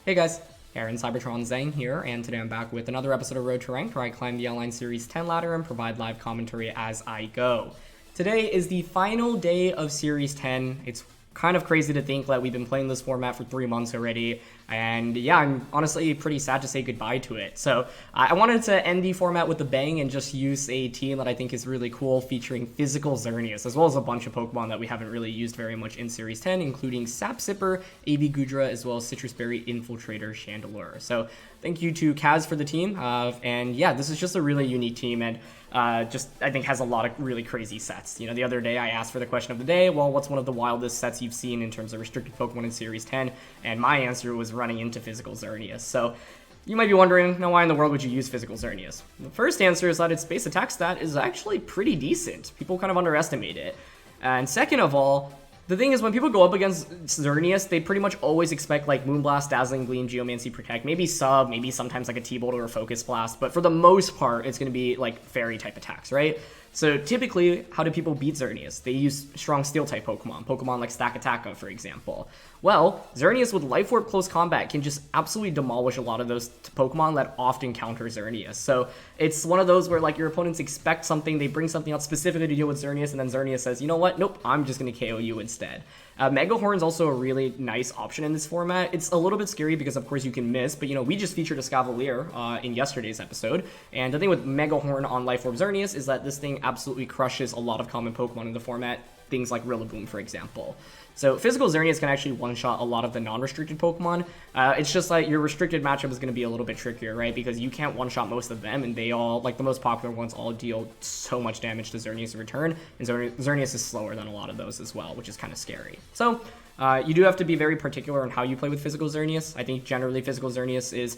Hey guys, Aaron Cybertron Zhang here, and today I'm back with another episode of Road to Ranked where I climb the Online Series 10 ladder and provide live commentary as I go. Today is the final day of Series 10. It's kind of crazy to think that we've been playing this format for 3 months already, and yeah, I'm honestly pretty sad to say goodbye to it. So I wanted to end the format with a bang and just use a team that I think is really cool, featuring Physical Xerneas, as well as a bunch of Pokemon that we haven't really used very much in Series 10, including Sap Sipper, AB Goodra, as well as Citrus Berry Infiltrator Chandelure. So thank you to Kaz for the team, and yeah, this is just a really unique team, and just I think has a lot of really crazy sets. You know, the other day I asked for the question of the day, well, what's one of the wildest sets you've seen in terms of restricted Pokemon in Series 10? And my answer was running into Physical Xerneas. So you might be wondering, now why in the world would you use Physical Xerneas? The first answer is that its base attack stat is actually pretty decent. People kind of underestimate it. And second of all, the thing is, when people go up against Xerneas, they pretty much always expect like Moonblast, Dazzling Gleam, Geomancy, Protect, maybe Sub, maybe sometimes like a T-Bolt or a Focus Blast, but for the most part, it's going to be like Fairy type attacks, right? So typically, how do people beat Xerneas? They use strong Steel type Pokemon like Stakataka, for example. Well, Xerneas with Life Orb Close Combat can just absolutely demolish a lot of those Pokemon that often counter Xerneas. So it's one of those where like your opponents expect something, they bring something out specifically to deal with Xerneas, and then Xerneas says, you know what, nope, I'm just going to KO you instead. Megahorn's also a really nice option in this format. It's a little bit scary because, of course, you can miss, but, you know, we just featured a Scavalier in yesterday's episode, and the thing with Megahorn on Life Orb Xerneas is that this thing absolutely crushes a lot of common Pokemon in the format, things like RIllaboom, for example. So Physical Xerneas can actually one-shot a lot of the non-restricted Pokemon. It's just like your restricted matchup is going to be a little bit trickier, right? Because you can't one-shot most of them, and they all, like the most popular ones, all deal so much damage to Xerneas in return, and Xerneas is slower than a lot of those as well, which is kind of scary. So you do have to be very particular on how you play with Physical Xerneas. I think generally Physical Xerneas is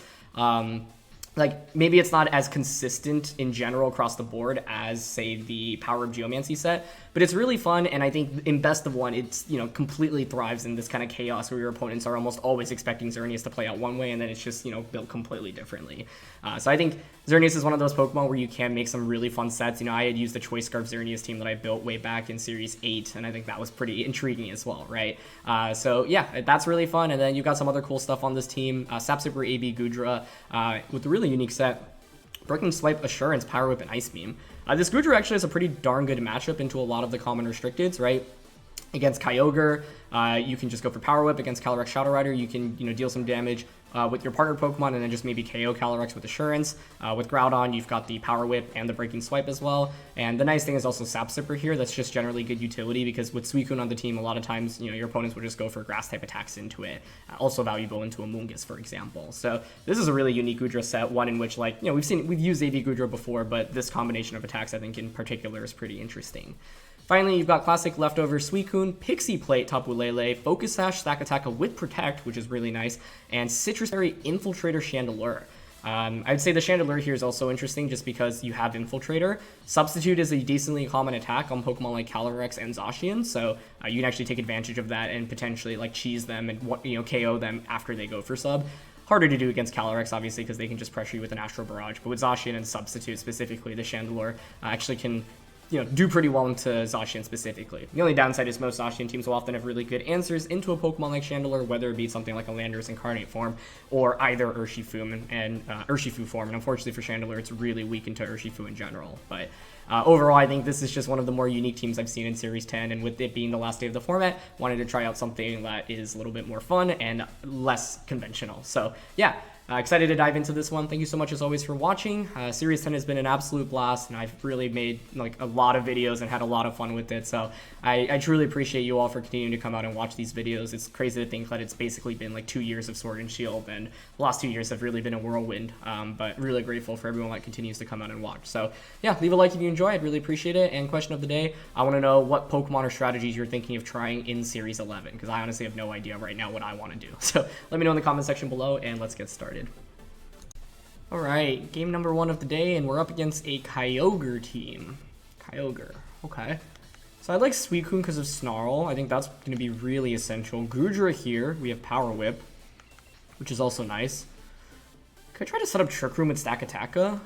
like, maybe it's not as consistent in general across the board as, say, the Power of Geomancy set, but it's really fun, and I think in Best of One, it's, you know, completely thrives in this kind of chaos where your opponents are almost always expecting Xerneas to play out one way, and then it's just, you know, built completely differently. So I think Xerneas is one of those Pokemon where you can make some really fun sets. You know, I had used the Choice Scarf Xerneas team that I built way back in Series 8, and I think that was pretty intriguing as well, right? So yeah, that's really fun, and then you've got some other cool stuff on this team. Sap Sipper, AB Goodra, with a really unique set. Breaking Swipe, Assurance, Power Whip, and Ice Beam. This Goodra actually has a pretty darn good matchup into a lot of the common restricteds, right? Against Kyogre, you can just go for Power Whip. Against Calyrex Shadow Rider, you can, you know, deal some damage with your partner Pokemon and then just maybe KO Calyrex with Assurance. With Groudon, you've got the Power Whip and the Breaking Swipe as well. And the nice thing is also Sap Sipper here. That's just generally good utility because with Suicune on the team, a lot of times, you know, your opponents will just go for Grass type attacks into it. Also valuable into a Moongus, for example. So this is a really unique Goodra set, one in which, like, you know, we've used AB Goodra before, but this combination of attacks, I think, in particular is pretty interesting. Finally, you've got classic leftover Suicune, Pixie Plate Tapu Lele, Focus Sash, Stakataka with Protect, which is really nice, and Citrus Berry Infiltrator Chandelure. I'd say the Chandelure here is also interesting just because you have Infiltrator. Substitute is a decently common attack on Pokemon like Calyrex and Zacian, so you can actually take advantage of that and potentially like cheese them and, you know, KO them after they go for sub. Harder to do against Calyrex, obviously, because they can just pressure you with an Astral Barrage, but with Zacian and Substitute specifically, the Chandelure actually can, you know, do pretty well into Zacian specifically. The only downside is most Zacian teams will often have really good answers into a Pokemon like Chandelure, whether it be something like a Landorus Incarnate form or either Urshifu and Urshifu form. And unfortunately for Chandelure, it's really weak into Urshifu in general. But overall, I think this is just one of the more unique teams I've seen in Series 10, and with it being the last day of the format, wanted to try out something that is a little bit more fun and less conventional. So yeah, excited to dive into this one. Thank you so much as always for watching. Series 10 has been an absolute blast, and I've really made like a lot of videos and had a lot of fun with it. So I truly appreciate you all for continuing to come out and watch these videos. It's crazy to think that it's basically been like 2 years of Sword and Shield, and the last 2 years have really been a whirlwind. But really grateful for everyone that continues to come out and watch. So yeah, leave a like if you enjoy. I'd really appreciate it. And question of the day, I want to know what Pokemon or strategies you're thinking of trying in Series 11, because I honestly have no idea right now what I want to do. So let me know in the comment section below, and let's get started. Alright, game number 1 of the day, and we're up against a Kyogre team. Kyogre, okay. So I like Suicune because of Snarl. I think that's going to be really essential. Goodra here, we have Power Whip, which is also nice. Could I try to set up Trick Room with Stakataka?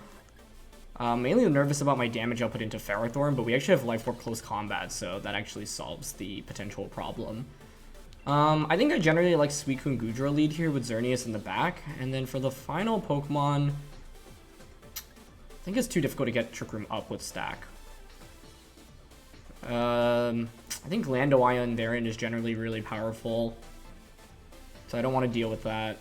Mainly nervous about my damage output into Ferrothorn, but we actually have Life Orb Close Combat, so that actually solves the potential problem. I think I generally like Suicune Goodra lead here with Xerneas in the back. And then for the final Pokemon, I think it's too difficult to get Trick Room up with Stack. I think Landorus-I on their end is generally really powerful. So I don't want to deal with that.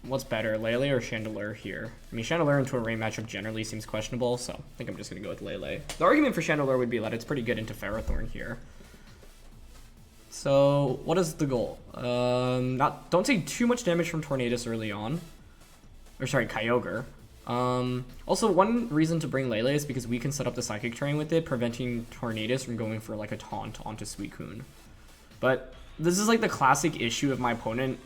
What's better, Lele or Chandelure here? I mean, Chandelure into a rain matchup generally seems questionable, so I think I'm just going to go with Lele. The argument for Chandelure would be that it's pretty good into Ferrothorn here. So, what is the goal? Don't take too much damage from Tornadus early on. Or sorry, Kyogre. Also, one reason to bring Lele is because we can set up the Psychic Terrain with it, preventing Tornadus from going for like a taunt onto Suicune. But this is like the classic issue of my opponent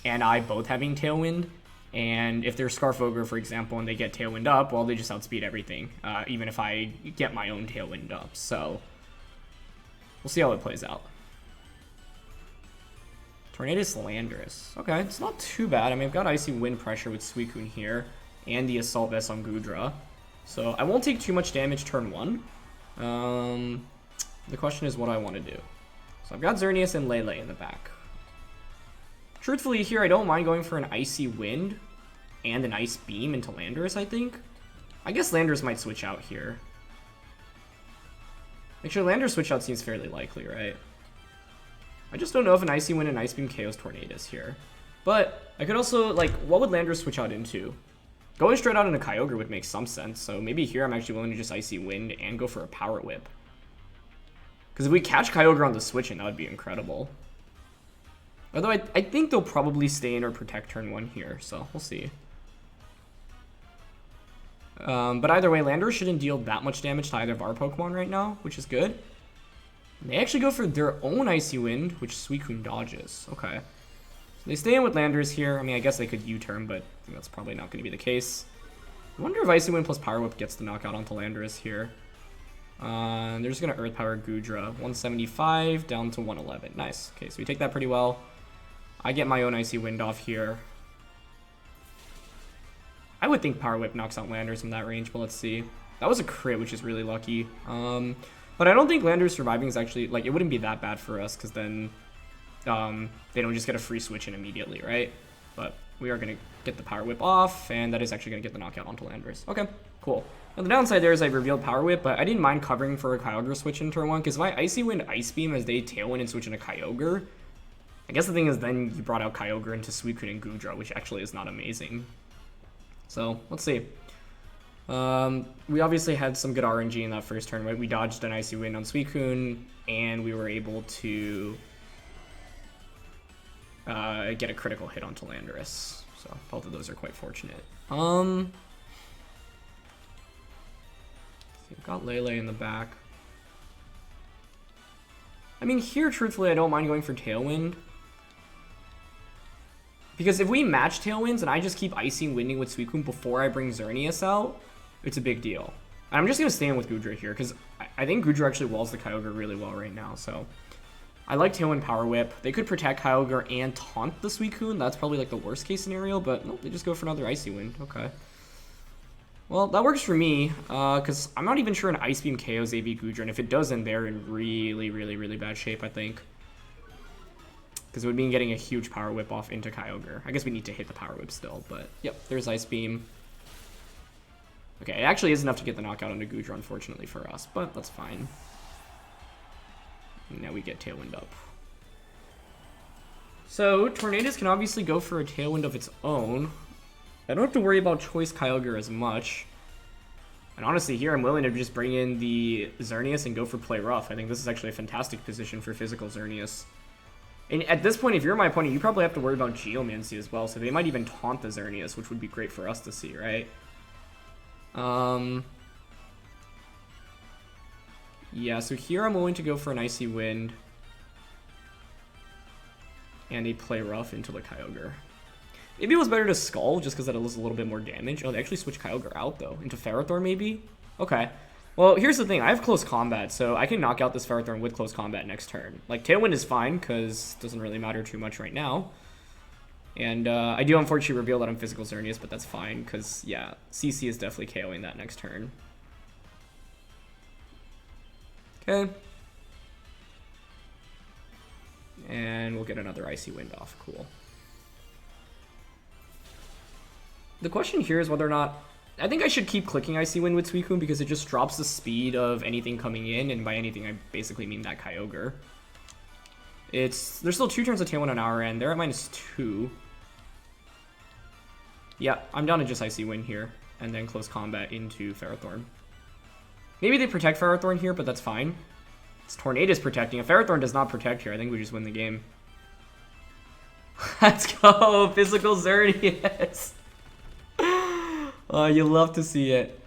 and I both having Tailwind, and if they're Scarf Ogre, for example, and they get Tailwind up, well, they just outspeed everything, even if I get my own Tailwind up, so we'll see how it plays out. Tornadus Landorus. Okay, it's not too bad. I mean, I've got Icy Wind Pressure with Suicune here, and the Assault Vest on Goodra, so I won't take too much damage turn 1. The question is what I want to do. So I've got Xerneas and Lele in the back. Truthfully, here I don't mind going for an Icy Wind and an Ice Beam into Landorus, I think. I guess Landorus might switch out here. Actually, Landorus switch out seems fairly likely, right? I just don't know if an Icy Wind and Ice Beam KOs Tornadus here. But I could also, like, what would Landorus switch out into? Going straight out into Kyogre would make some sense, so maybe here I'm actually willing to just Icy Wind and go for a Power Whip. Because if we catch Kyogre on the switch in, that would be incredible. Although I think they'll probably stay in or protect turn 1 here, so we'll see. But either way, Landorus shouldn't deal that much damage to either of our Pokemon right now, which is good. And they actually go for their own Icy Wind, which Suicune dodges. Okay. So they stay in with Landorus here. I mean, I guess they could U-turn, but I think that's probably not going to be the case. I wonder if Icy Wind plus Power Whip gets the knockout onto Landorus here. They're just going to Earth Power Goodra. 175 down to 111. Nice. Okay, so we take that pretty well. I get my own Icy Wind off here. I would think Power Whip knocks out Landorus from that range, but let's see. That was a crit, which is really lucky. But I don't think Landorus surviving is actually, like, it wouldn't be that bad for us, because then they don't just get a free switch in immediately, right? But we are going to get the Power Whip off, and that is actually going to get the knockout onto Landorus. Okay, cool. Now the downside there is I revealed Power Whip, but I didn't mind covering for a Kyogre switch in turn 1, because if I Icy Wind Ice Beam as they Tailwind and switch into Kyogre, I guess the thing is then you brought out Kyogre into Suicune and Goodra, which actually is not amazing. So, let's see. We obviously had some good RNG in that first turn, right? We dodged an Icy Wind on Suicune, and we were able to get a critical hit onto Landorus. So, both of those are quite fortunate. We've got Lele in the back. I mean, here, truthfully, I don't mind going for Tailwind. Because if we match Tailwinds and I just keep Icy Winding with Suicune before I bring Xerneas out, it's a big deal. And I'm just going to stand with Goodra here, because I think Goodra actually walls the Kyogre really well right now, so I like Tailwind Power Whip. They could protect Kyogre and taunt the Suicune. That's probably like the worst case scenario, but nope, they just go for another Icy Wind. Okay. Well, that works for me, because I'm not even sure an Ice Beam KOs AV Goodra, and if it doesn't, they're in really, really, really bad shape, I think. Because it would mean getting a huge Power Whip off into Kyogre. I guess we need to hit the Power Whip still, but yep, there's Ice Beam. Okay, it actually is enough to get the knockout onto Goodra, unfortunately for us, but that's fine. And now we get Tailwind up. So, Tornadus can obviously go for a Tailwind of its own. I don't have to worry about Choice Kyogre as much. And honestly, here I'm willing to just bring in the Xerneas and go for Play Rough. I think this is actually a fantastic position for physical Xerneas. And at this point, if you're my opponent, you probably have to worry about Geomancy as well, so they might even taunt the Xerneas, which would be great for us to see, right? Yeah, so here I'm willing to go for an Icy Wind and a Play Rough into the Kyogre. Maybe it was better to Skull, just because that was a little bit more damage. Oh, they actually switched Kyogre out, though. Into Ferrothorn, maybe? Okay. Well, here's the thing. I have Close Combat, so I can knock out this Ferrothorn with Close Combat next turn. Like, Tailwind is fine, because it doesn't really matter too much right now. And I do unfortunately reveal that I'm Physical Xerneas, but that's fine, because, yeah, CC is definitely KOing that next turn. Okay. And we'll get another Icy Wind off. Cool. The question here is whether or not... I think I should keep clicking Icy Wind with Suicune because it just drops the speed of anything coming in, and by anything I basically mean that Kyogre. There's still 2 turns of Tailwind on our end. They're at -2. Yeah, I'm down to just Icy Wind here, and then close combat into Ferrothorn. Maybe they protect Ferrothorn here, but that's fine. It's Tornadus protecting. If Ferrothorn does not protect here, I think we just win the game. Let's go! Physical Xerneas! Oh, you love to see it.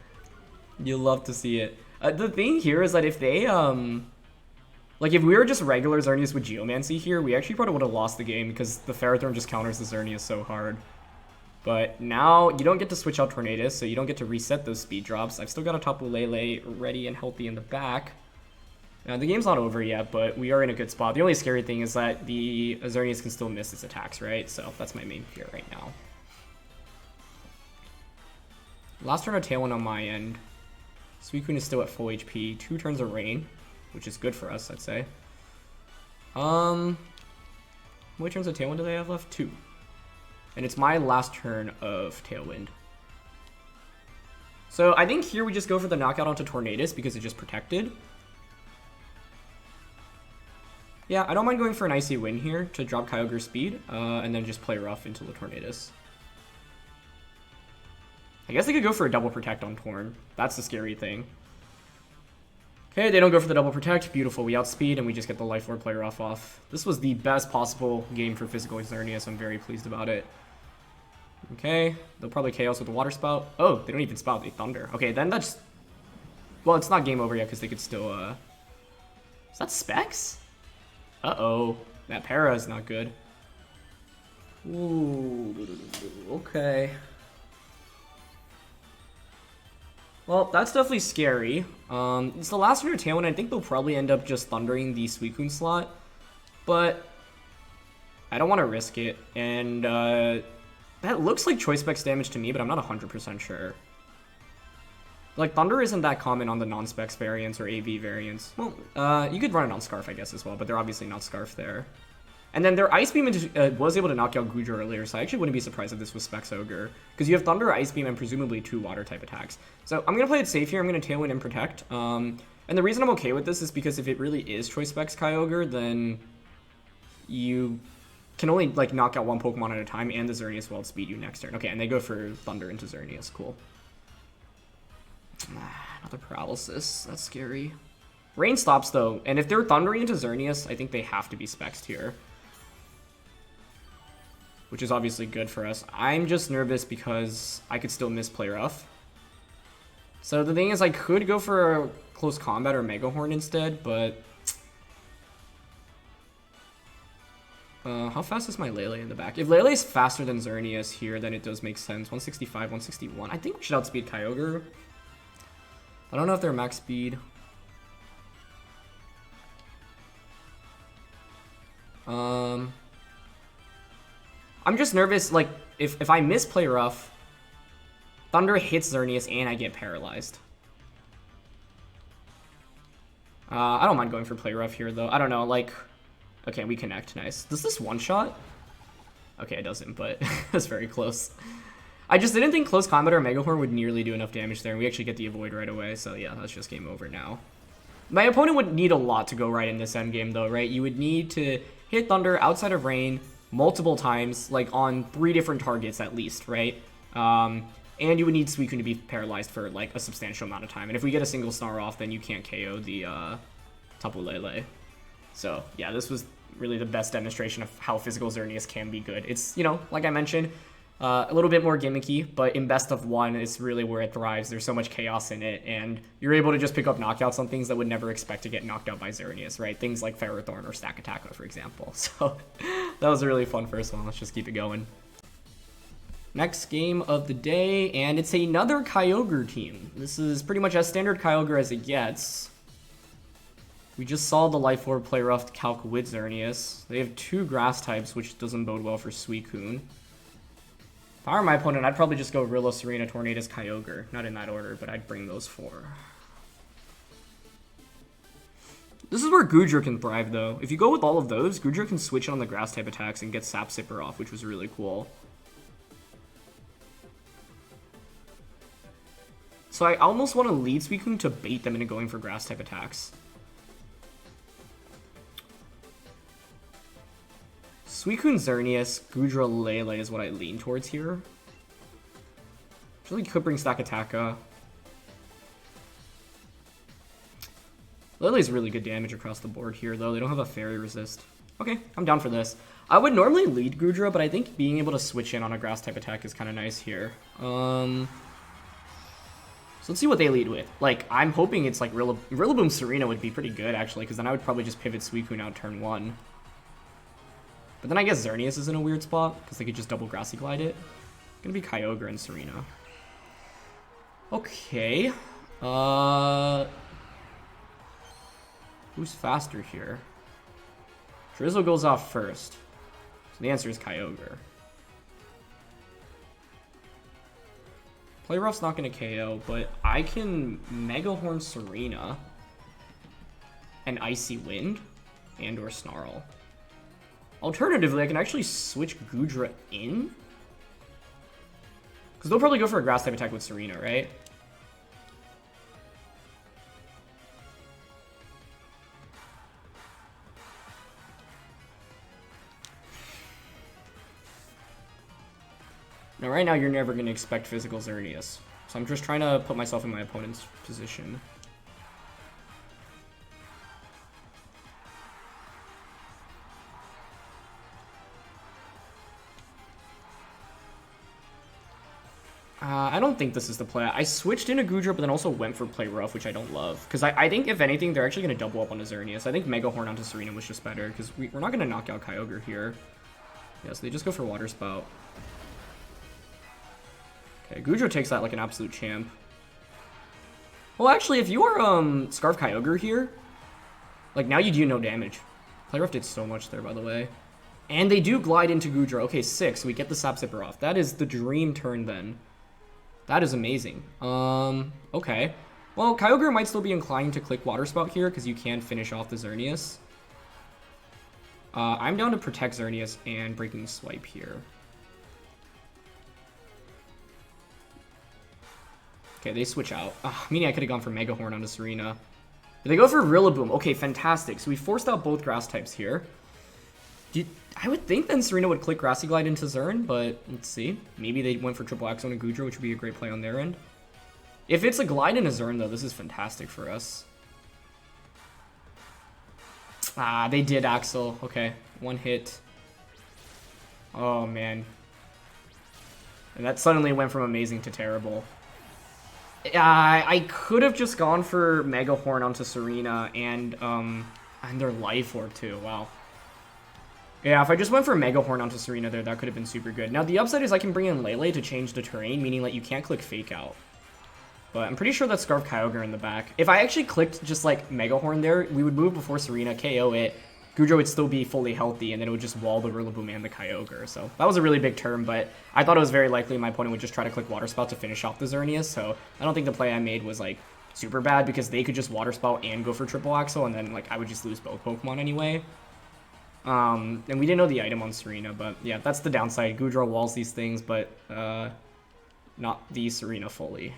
You love to see it. The thing here is that if they, like, if we were just regular Xerneas with Geomancy here, we actually probably would have lost the game because the Ferrothorn just counters the Xerneas so hard. But now, you don't get to switch out Tornadus, so you don't get to reset those speed drops. I've still got a Tapu Lele ready and healthy in the back. The game's not over yet, but we are in a good spot. The only scary thing is that the Xerneas can still miss its attacks, right? So that's my main fear right now. Last turn of Tailwind on my end. Suicune is still at full HP. 2 turns of Rain, which is good for us, I'd say. How many turns of Tailwind do they have left? 2. And it's my last turn of Tailwind. So I think here we just go for the knockout onto Tornadus because it just protected. Yeah, I don't mind going for an Icy Wind here to drop Kyogre's speed, and then just play rough into the Tornadus. I guess they could go for a double protect on Torn. That's the scary thing. Okay, they don't go for the double protect. Beautiful. We outspeed, and we just get the Life Orb player off. This was the best possible game for Physical Xerneas. I'm very pleased about it. Okay, they'll probably Chaos with the Water Spout. Oh, they don't even Spout. They Thunder. Okay, then that's... Well, it's not game over yet, because they could still, Is that Specs? Uh-oh. That Para is not good. Ooh, okay. Well, that's definitely scary. It's the last turn of Tailwind. I think they'll probably end up just thundering the Suicune slot. But I don't want to risk it. And that looks like Choice Specs damage to me, but I'm not 100% sure. Like, Thunder isn't that common on the non-Specs variants or AV variants. Well, you could run it on Scarf, I guess, as well, but they're obviously not Scarf there. And then their Ice Beam was able to knock out Goodra earlier, so I actually wouldn't be surprised if this was Specs Ogre. Because you have Thunder, Ice Beam, and presumably 2 Water-type attacks. So I'm going to play it safe here. I'm going to Tailwind and Protect. And the reason I'm okay with this is because if it really is Choice Specs Kyogre, then you can only, like, knock out 1 Pokemon at a time, and the Xerneas will outspeed you next turn. Okay, and they go for Thunder into Xerneas. Cool. Another Paralysis. That's scary. Rain stops, though, and if they're Thundering into Xerneas, I think they have to be Specs here. Which is obviously good for us. I'm just nervous because I could still misplay Rough. So the thing is, I could go for a Close Combat or Mega Horn instead, but... how fast is my Lele in the back? If Lele is faster than Xerneas here, then it does make sense. 165, 161. I think we should outspeed Kyogre. I don't know if they're max speed. I'm just nervous, like, if I misplay Rough, Thunder hits Xerneas and I get paralyzed. I don't mind going for Play Rough here, though. I don't know, like... Okay, we connect. Nice. Does this one-shot? Okay, it doesn't, but that's very close. I just didn't think Close Combat or Mega Horn would nearly do enough damage there, and we actually get the Avoid right away, so yeah, that's just game over now. My opponent would need a lot to go right in this endgame, though, right? You would need to hit Thunder outside of Rain multiple times, like on 3 different targets at least, right? And you would need Suicune to be paralyzed for like a substantial amount of time. And if we get a single Snar off, then you can't KO the Tapu Lele. So yeah, this was really the best demonstration of how Physical Xerneas can be good. It's, you know, like I mentioned, a little bit more gimmicky, but in best of 1, it's really where it thrives. There's so much chaos in it, and you're able to just pick up knockouts on things that would never expect to get knocked out by Xerneas, right? Things like Ferrothorn or Stakataka, for example. So that was a really fun first one. Let's just keep it going. Next game of the day, and it's another Kyogre team. This is pretty much as standard Kyogre as it gets. We just saw the Life Orb play rough calc with Xerneas. They have 2 grass types, which doesn't bode well for Suicune. If I were my opponent, I'd probably just go Rilla, Tsareena, Tornadus, Kyogre. Not in that order, but I'd bring those 4. This is where Goodra can thrive, though. If you go with all of those, Goodra can switch on the grass-type attacks and get Sap Sipper off, which was really cool. So I almost want to lead Suicune to bait them into going for grass-type attacks. Suicune Xerneas, Goodra Lele is what I lean towards here. Actually, could bring Stakataka. Lele's really good damage across the board here, though. They don't have a fairy resist. Okay, I'm down for this. I would normally lead Goodra, but I think being able to switch in on a grass-type attack is kind of nice here. So let's see what they lead with. Like, I'm hoping it's like RIllaboom Tsareena would be pretty good, actually, because then I would probably just pivot Suicune out turn 1. But then I guess Xerneas is in a weird spot, because they could just double Grassy Glide it. It's gonna be Kyogre and Tsareena. Okay. Who's faster here? Drizzle goes off first. So the answer is Kyogre. Play Rough's not going to KO, but I can Mega Horn Tsareena and Icy Wind and or Snarl. Alternatively, I can actually switch Goodra in. Because they'll probably go for a Grass-type attack with Tsareena, right? Now, right now, you're never going to expect physical Xerneas. So I'm just trying to put myself in my opponent's position. I don't think this is the play. I switched into Goodra, but then also went for Play Rough, which I don't love. Because I think, if anything, they're actually going to double up on Xerneas. I think Mega Horn onto Tsareena was just better, because we're not going to knock out Kyogre here. Yeah, so they just go for Water Spout. Okay, Goodra takes that like an absolute champ. Well, actually, if you are Scarf Kyogre here, like, now you do no damage. Play Rough did so much there, by the way. And they do glide into Goodra. Okay, 6. We get the Sap Sipper off. That is the dream turn, then. That is amazing. Okay. Well, Kyogre might still be inclined to click Water Spout here, because you can finish off the Xerneas. I'm down to protect Xerneas and Breaking Swipe here. Okay, they switch out. Meaning I could have gone for Mega Horn onto Tsareena. But they go for RIllaboom. Okay, fantastic. So we forced out both grass types here. I would think then Tsareena would click Grassy Glide into Zern, but let's see. Maybe they went for Triple Axle and Goodra, which would be a great play on their end. If it's a Glide and a Zern, though, this is fantastic for us. They did Axle. Okay, 1 hit. Oh, man. And that suddenly went from amazing to terrible. I could have just gone for Mega Horn onto Tsareena and their Life Orb too. Wow. Yeah, if I just went for Mega Horn onto Tsareena there, that could have been super good. Now, the upside is I can bring in Lele to change the terrain, meaning that you can't click Fake Out. But I'm pretty sure that's Scarf Kyogre in the back. If I actually clicked just like Mega Horn there, we would move before Tsareena, KO it. Goodra would still be fully healthy, and then it would just wall the RIllaboom and the Kyogre. So that was a really big turn, but I thought it was very likely my opponent would just try to click Water Spout to finish off the Xerneas. So I don't think the play I made was like super bad, because they could just Water Spout and go for Triple Axle, and then like I would just lose both Pokemon anyway. And we didn't know the item on Tsareena, but yeah, that's the downside. Goodra walls these things, but not the Tsareena fully.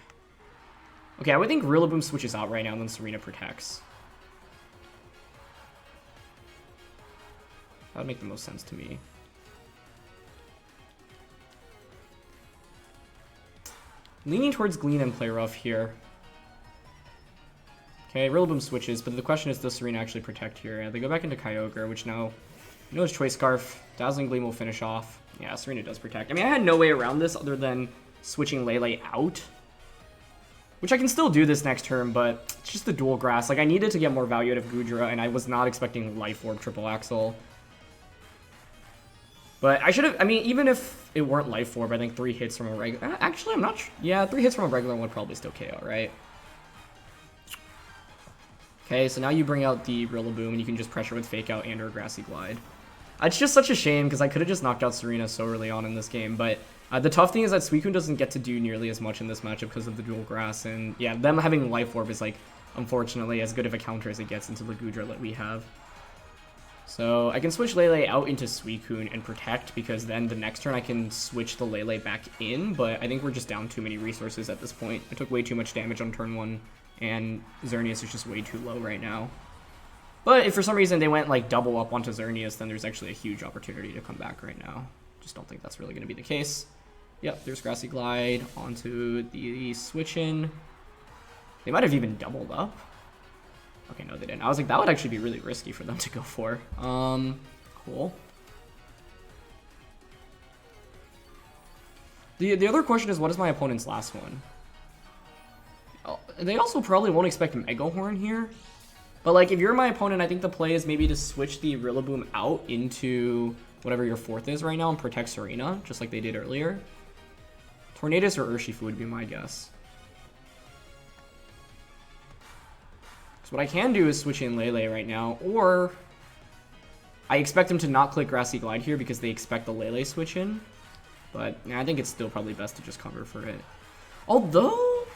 Okay, I would think RIllaboom switches out right now, and then Tsareena protects. That would make the most sense to me. Leaning towards Glean and Play Rough here. Okay, RIllaboom switches, but the question is, does Tsareena actually protect here? Yeah, they go back into Kyogre, which now, you know, his Choice Scarf. Dazzling Gleam will finish off. Yeah, Tsareena does protect. I mean, I had no way around this other than switching Lele out. Which I can still do this next turn, but it's just the dual grass. Like, I needed to get more value out of Goodra, and I was not expecting Life Orb Triple Axle. But I should have, I mean, even if it weren't Life Orb, I think 3 hits from a regular, actually, I'm not sure. Yeah, 3 hits from a regular one would probably still KO, right? Okay, so now you bring out the RIllaboom, and you can just pressure with Fake Out and or Grassy Glide. It's just such a shame, because I could have just knocked out Tsareena so early on in this game, but the tough thing is that Suicune doesn't get to do nearly as much in this matchup because of the dual grass, and yeah, them having Life Orb is like unfortunately, as good of a counter as it gets into the Goodra that we have. So I can switch Lele out into Suicune and protect, because then the next turn I can switch the Lele back in, but I think we're just down too many resources at this point. I took way too much damage on turn 1, and Xerneas is just way too low right now. But if for some reason they went like double up onto Xerneas, then there's actually a huge opportunity to come back right now. Just don't think that's really going to be the case. Yep, there's Grassy Glide onto the switch-in. They might have even doubled up. Okay, no, they didn't. I was like, that would actually be really risky for them to go for. Cool. The other question is, what is my opponent's last one? Oh, they also probably won't expect Mega Horn here. But, like, if you're my opponent, I think the play is maybe to switch the RIllaboom out into whatever your 4th is right now and protect Tsareena, just like they did earlier. Tornadus or Urshifu would be my guess. So what I can do is switch in Lele right now, or I expect them to not click Grassy Glide here because they expect the Lele switch in. But yeah, I think it's still probably best to just cover for it. Although,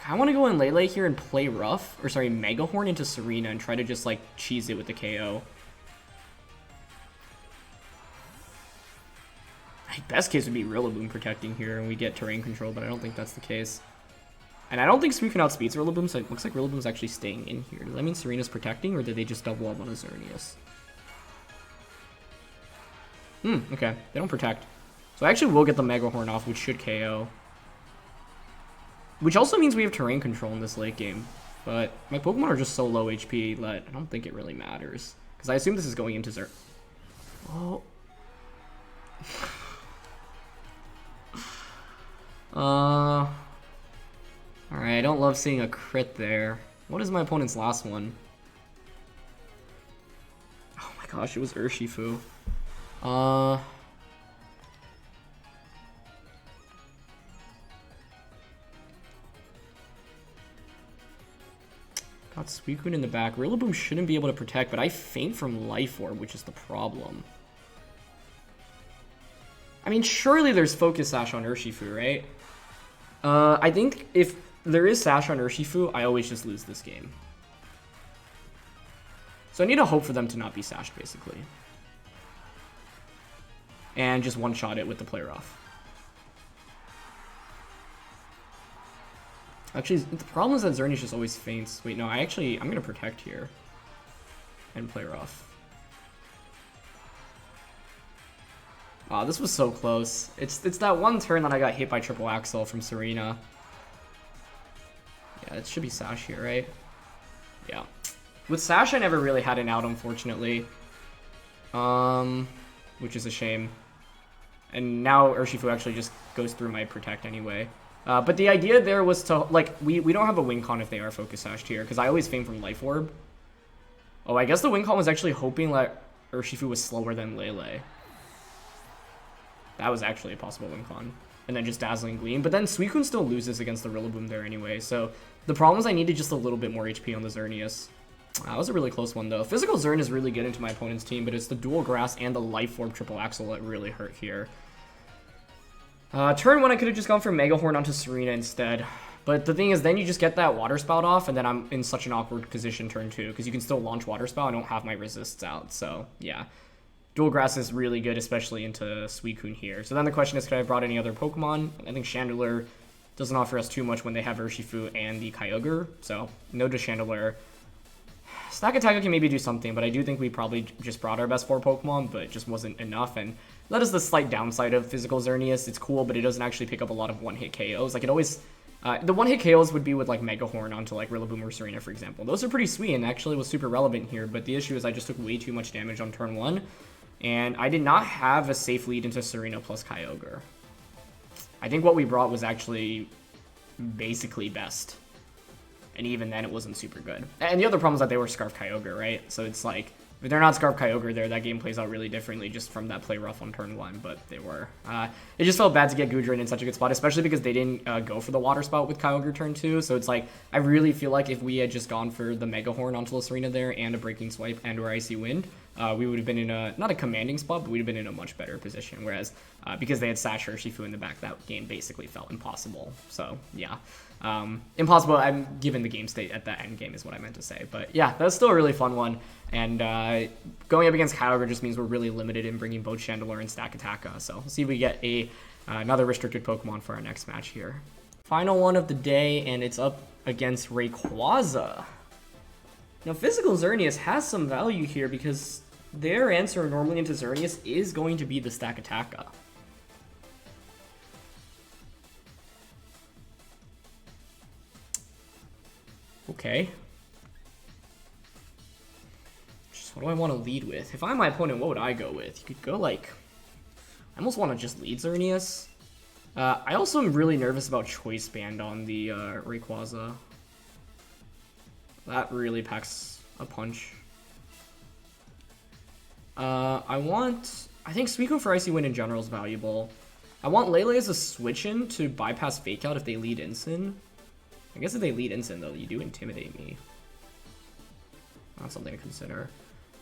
I want to go in Lele here and play rough, or sorry, Mega Horn into Tsareena and try to just like cheese it with the KO. Best case would be RIllaboom protecting here and we get terrain control, but I don't think that's the case. And I don't think Suicune outspeeds RIllaboom, so it looks like RIllaboom's actually staying in here. Does that mean Tsarena's protecting, or did they just double up on a Xerneas? Okay. They don't protect. So I actually will get the Mega Horn off, which should KO. Which also means we have terrain control in this late game. But my Pokemon are just so low HP that I don't think it really matters. Because I assume this is going into Xer... Oh... Alright, I don't love seeing a crit there. What is my opponent's last one? Oh my gosh, it was Urshifu. Got Suicune in the back. RIllaboom shouldn't be able to protect, but I faint from Life Orb, which is the problem. I mean, surely there's Focus Sash on Urshifu, right? I think if there is Sash on Urshifu, I always just lose this game. So I need to hope for them to not be Sashed, basically. And just one-shot it with the play rough. Actually, the problem is that Xerneas just always faints. Wait, no, I'm going to protect here. And play rough. Wow, this was so close. It's that one turn that I got hit by Triple Axle from Tsareena. Yeah, it should be Sash here, right? Yeah. With Sash, I never really had an out, unfortunately. Which is a shame. And now Urshifu actually just goes through my protect anyway. But the idea there was to, like, we don't have a win con if they are Focus Sashed here, because I always faint from Life Orb. Oh, I guess the win con was actually hoping that Urshifu was slower than Lele. That was actually a possible win con. And then just Dazzling Gleam. But then Suicune still loses against the RIllaboom there anyway. So the problem is I needed just a little bit more HP on the Xerneas. That was a really close one though. Physical Xern is really good into my opponent's team, but it's the Dual Grass and the Life Orb Triple Axle that really hurt here. Turn 1 I could have just gone for Mega Horn onto Tsareena instead. But the thing is, then you just get that Water Spout off, and then I'm in such an awkward position turn 2, because you can still launch Water Spout. I don't have my resists out, so yeah. Dual Grass is really good, especially into Suicune here. So then the question is, could I have brought any other Pokemon? I think Chandelure doesn't offer us too much when they have Urshifu and the Kyogre, so no to Chandelure. Stakataka can maybe do something, but I do think we probably just brought our best 4 Pokemon, but it just wasn't enough, and that is the slight downside of Physical Xerneas. It's cool, but it doesn't actually pick up a lot of one-hit KOs. Like, it always... the one-hit KOs would be with, like, Mega Horn onto, like, RIllaboom or Tsareena, for example. Those are pretty sweet and actually was super relevant here, but the issue is I just took way too much damage on turn 1, and I did not have a safe lead into Tsareena plus Kyogre. I think what we brought was actually basically best. And even then, it wasn't super good. And the other problem is that they were Scarf Kyogre, right? So it's like, if they're not Scarf Kyogre there, that game plays out really differently just from that play rough on turn 1, but they were. It just felt bad to get Goodra in such a good spot, especially because they didn't go for the Water Spout with Kyogre turn 2. So it's like, I really feel like if we had just gone for the Mega Horn onto Tsareena there and a Breaking Swipe and or Icy Wind, we would have been in a, not a commanding spot, but we'd have been in a much better position. Whereas, because they had Sash Urshifu in the back, that game basically felt impossible. So, yeah. Impossible, I'm given the game state at the end game is what I meant to say. But yeah, that's still a really fun one. And going up against Kyogre just means we're really limited in bringing both Chandelure and Stakataka. So we'll see if we get another restricted Pokemon for our next match here. Final one of the day, and it's up against Rayquaza. Now, Physical Xerneas has some value here because their answer normally into Xerneas is going to be the Stakataka. Okay. Just what do I want to lead with? If I'm my opponent, what would I go with? You could go like... I almost want to just lead Xerneas. I also am really nervous about Choice Band on the Rayquaza. That really packs a punch. I think Suicune for Icy Wind in general is valuable. I want Lele as a switch-in to bypass Fake Out if they lead Incin. I guess if they lead Incin, though, you do intimidate me. That's something to consider.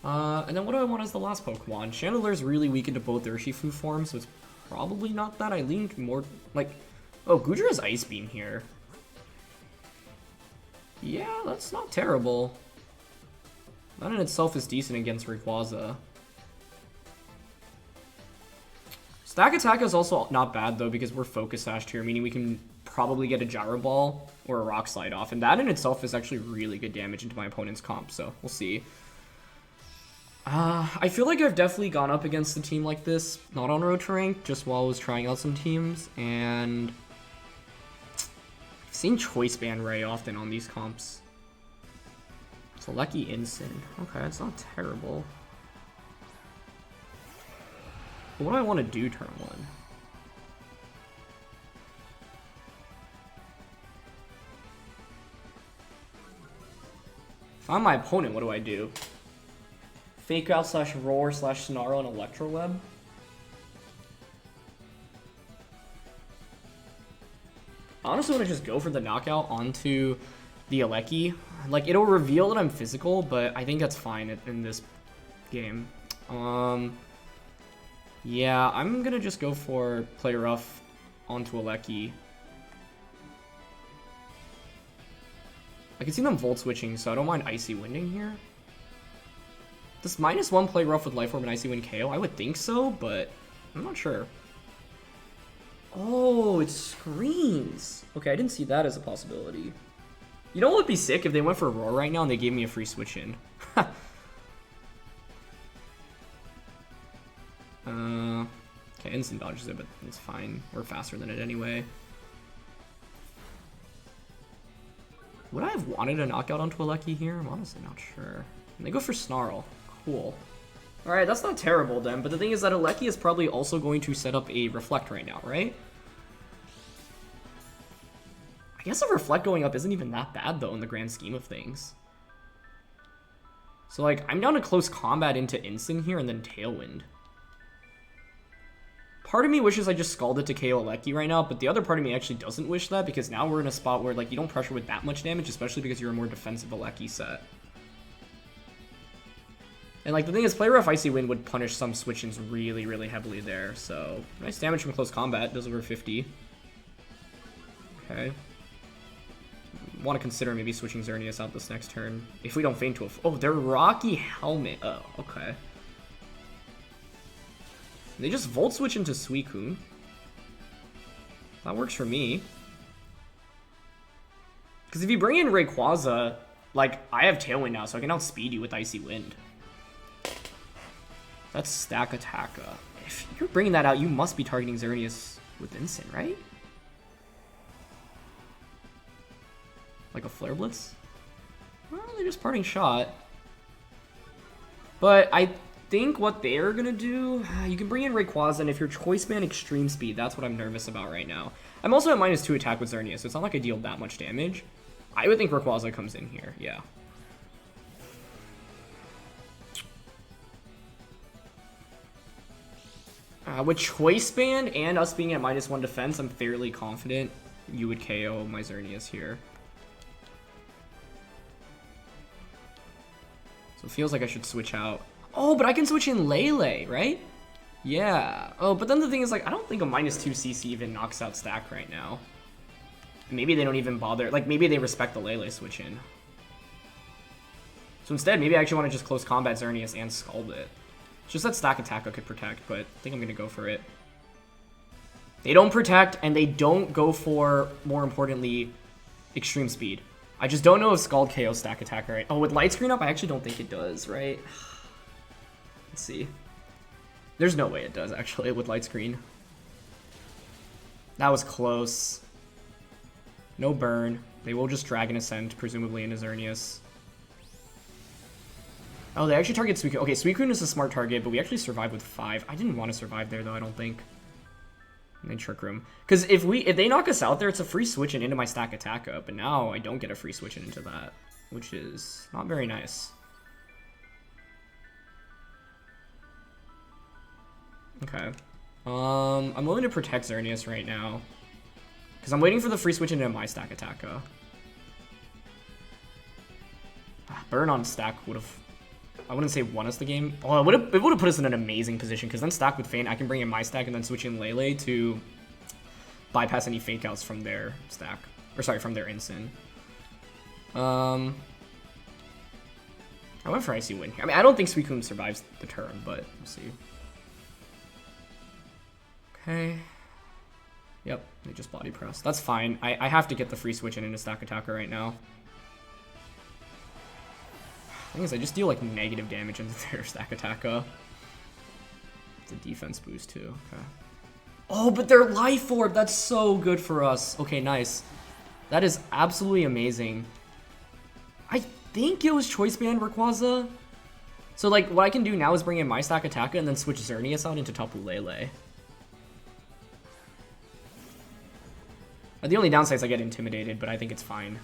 And then what do I want as the last Pokemon? Chandelure is really weak into both Urshifu forms, so it's probably not that. I leaned more like... Oh, Goodra has Ice Beam here. Yeah, that's not terrible. That in itself is decent against Rayquaza. Stakataka is also not bad, though, because we're Focus Sashed here, meaning we can probably get a Gyro Ball or a Rock Slide off. And that in itself is actually really good damage into my opponent's comp, so we'll see. I feel like I've definitely gone up against a team like this, not on Road to Rank, just while I was trying out some teams, and I've seen Choice Band Ray often on these comps. Regieleki Incin. Okay, that's not terrible. But what do I want to do turn one? If I'm my opponent, what do I do? Fake Out / Roar / Snarl and Electro Web. I honestly want to just go for the knockout onto the Regieleki. Like, it'll reveal that I'm physical, but I think that's fine in this game. Yeah, I'm gonna just go for Play Rough onto Regieleki. I can see them Volt Switching, so I don't mind Icy Winding here. Does -1 Play Rough with Life Orb and Icy Wind KO? I would think so, but I'm not sure. Oh, it screens. Okay, I didn't see that as a possibility. You know what would be sick if they went for Roar right now and they gave me a free switch in? Okay, instant dodges it, but it's fine. We're faster than it anyway. Would I have wanted a knockout onto Regieleki here? I'm honestly not sure. And they go for Snarl. Cool. Alright, that's not terrible then, but the thing is that Regieleki is probably also going to set up a Reflect right now, right? I guess a Reflect going up isn't even that bad, though, in the grand scheme of things. So, like, I'm down to close combat into Incin here and then Tailwind. Part of me wishes I just Scalded to KO Regieleki right now, but the other part of me actually doesn't wish that, because now we're in a spot where, like, you don't pressure with that much damage, especially because you're a more defensive Regieleki set. And, like, the thing is, Play Rough Icy Wind would punish some switch-ins really, really heavily there, so... Nice damage from close combat, does over 50. Okay. Want to consider maybe switching Xerneas out this next turn. If we don't feint to a... Oh, they're Rocky Helmet. Oh, okay. They just Volt Switch into Suicune. That works for me. Because if you bring in Rayquaza, like, I have Tailwind now, so I can outspeed you with Icy Wind. That's Stakataka. If you're bringing that out, you must be targeting Xerneas with Incin, right? Like a Flare Blitz? Well, they're just parting shot. But I think what they're gonna do, you can bring in Rayquaza, and if you're Choice Band Extreme Speed, that's what I'm nervous about right now. I'm also at -2 attack with Xerneas, so it's not like I deal that much damage. I would think Rayquaza comes in here, yeah. With Choice Band and us being at -1 defense, I'm fairly confident you would KO my Xerneas here. So it feels like I should switch out. Oh, but I can switch in Lele, right? Yeah. Oh, but then the thing is, like, I don't think a -2 CC even knocks out Stack right now. Maybe they don't even bother. Like, maybe they respect the Lele switch in. So instead, maybe I actually want to just close combat Xerneas and Scald it. It's just that Stakataka could protect, but I think I'm going to go for it. They don't protect, and they don't go for, more importantly, extreme speed. I just don't know if Scald KO Stakataka, right? Oh, with Light Screen up, I actually don't think it does, right? Let's see. There's no way it does, actually, with Light Screen. That was close. No burn. They will just Dragon Ascent, presumably into Xerneas. Oh, they actually target Suicune. Okay, Suicune is a smart target, but we actually survived with 5. I didn't want to survive there, though, I don't think. And then Trick Room. Because if they knock us out there, it's a free switch in into my Stakataka, but now I don't get a free switch in into that, which is not very nice. Okay. I'm willing to protect Xerneas right now. Because I'm waiting for the free switch into my Stakataka. Burn on Stack would have... I wouldn't say won us the game. Oh, it would have put us in an amazing position, because then Stack with Feint, I can bring in my Stack and then switch in Lele to bypass any fake outs from their Stack. Or sorry, from their Incin. I went for Icy Wind here. I mean, I don't think Suicune survives the turn, but we'll see. Okay. Yep, they just body press. That's fine. I have to get the free switch in into Stakataka right now. Thing is, I just deal like negative damage into their Stakataka. It's a defense boost too. Okay. Oh, but their Life Orb, that's so good for us. Okay, nice. That is absolutely amazing. I think it was Choice Band Rayquaza. So like, what I can do now is bring in my Stakataka and then switch Xerneas out into Tapu Lele. The only downside is I get intimidated, but I think it's fine.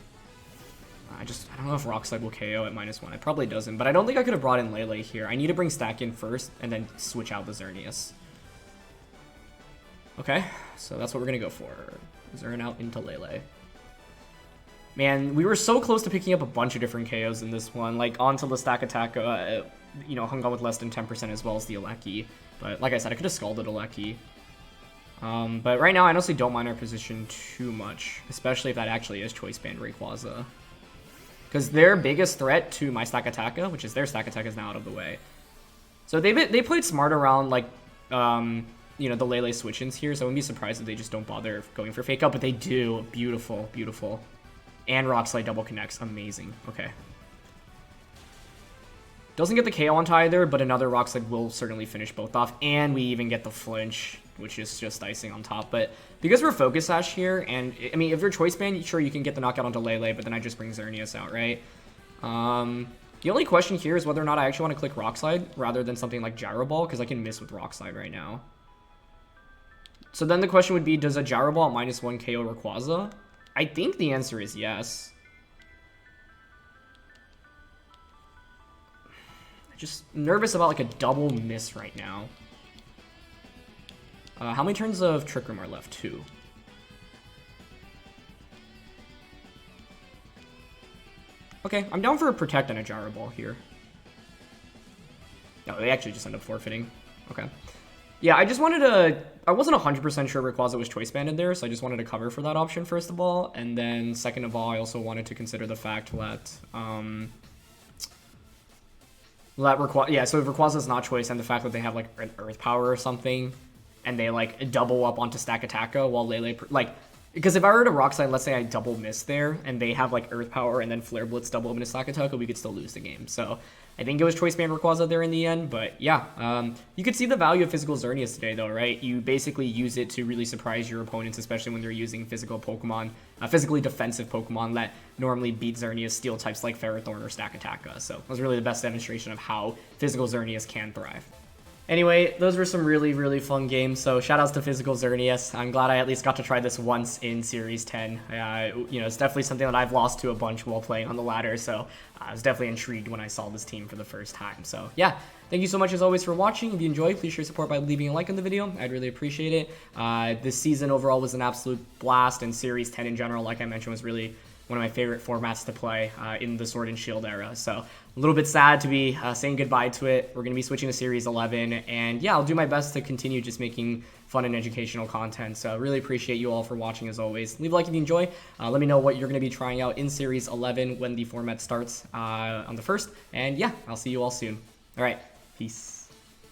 I don't know if Rock Slide will KO at -1. It probably doesn't, but I don't think I could have brought in Lele here. I need to bring Stack in first and then switch out the Xerneas. Okay, so that's what we're going to go for. Xern out into Lele. Man, we were so close to picking up a bunch of different KOs in this one. Like, onto the Stakataka, you know, hung on with less than 10% as well as the Regieleki. But like I said, I could have scalded Regieleki. But right now, I honestly don't mind our position too much, especially if that actually is Choice Band Rayquaza. Because their biggest threat to my Stakataka, which is their Stakataka, is now out of the way. So they played smart around, like, you know, the Lele switch-ins here, so I wouldn't be surprised if they just don't bother going for Fake Out, but they do. Beautiful, beautiful. And Rock Slide double connects. Amazing. Okay. Doesn't get the KO onto either, but another Rock Slide will certainly finish both off, and we even get the flinch, which is just icing on top. But because we're Focus Sash here, and I mean, if you're Choice Band, sure, you can get the knockout onto Lele, but then I just bring Xerneas out, right? The only question here is whether or not I actually want to click Rock Slide rather than something like Gyro Ball, because I can miss with Rock Slide right now. So then the question would be, does a Gyro Ball at -1 KO Rayquaza? I think the answer is yes. I'm just nervous about like a double miss right now. How many turns of Trick Room are left? 2. Okay, I'm down for a Protect and a Gyro Ball here. No, they actually just end up forfeiting. Okay. Yeah, I just wanted to... I wasn't 100% sure Rayquaza was Choice Banded there, so I just wanted to cover for that option first of all. And then second of all, I also wanted to consider the fact that... so if Rayquaza's not Choice, and the fact that they have like an Earth Power or something, and they like double up onto Stakataka while Lele... like, because if I were to Rock Slide, let's say I double miss there, and they have like Earth Power and then Flare Blitz double up into Stakataka, we could still lose the game. So I think it was Choice Band Rayquaza there in the end, but yeah. You could see the value of Physical Xerneas today though, right? You basically use it to really surprise your opponents, especially when they're using physical Pokemon, physically defensive Pokemon that normally beat Xerneas steel types like Ferrothorn or Stakataka. So it was really the best demonstration of how Physical Xerneas can thrive. Anyway, those were some really, really fun games, so shoutouts to Physical Xerneas. I'm glad I at least got to try this once in Series 10. You know, it's definitely something that I've lost to a bunch while playing on the ladder, so I was definitely intrigued when I saw this team for the first time. So yeah, thank you so much as always for watching. If you enjoyed, please share your support by leaving a like on the video. I'd really appreciate it. This season overall was an absolute blast, and Series 10 in general, like I mentioned, was really one of my favorite formats to play in the Sword and Shield era. So a little bit sad to be saying goodbye to it. We're going to be switching to Series 11, and yeah, I'll do my best to continue just making fun and educational content. So really appreciate you all for watching as always. Leave a like if you enjoy. Let me know what you're going to be trying out in Series 11 when the format starts on the 1st. And yeah, I'll see you all soon. All right, peace.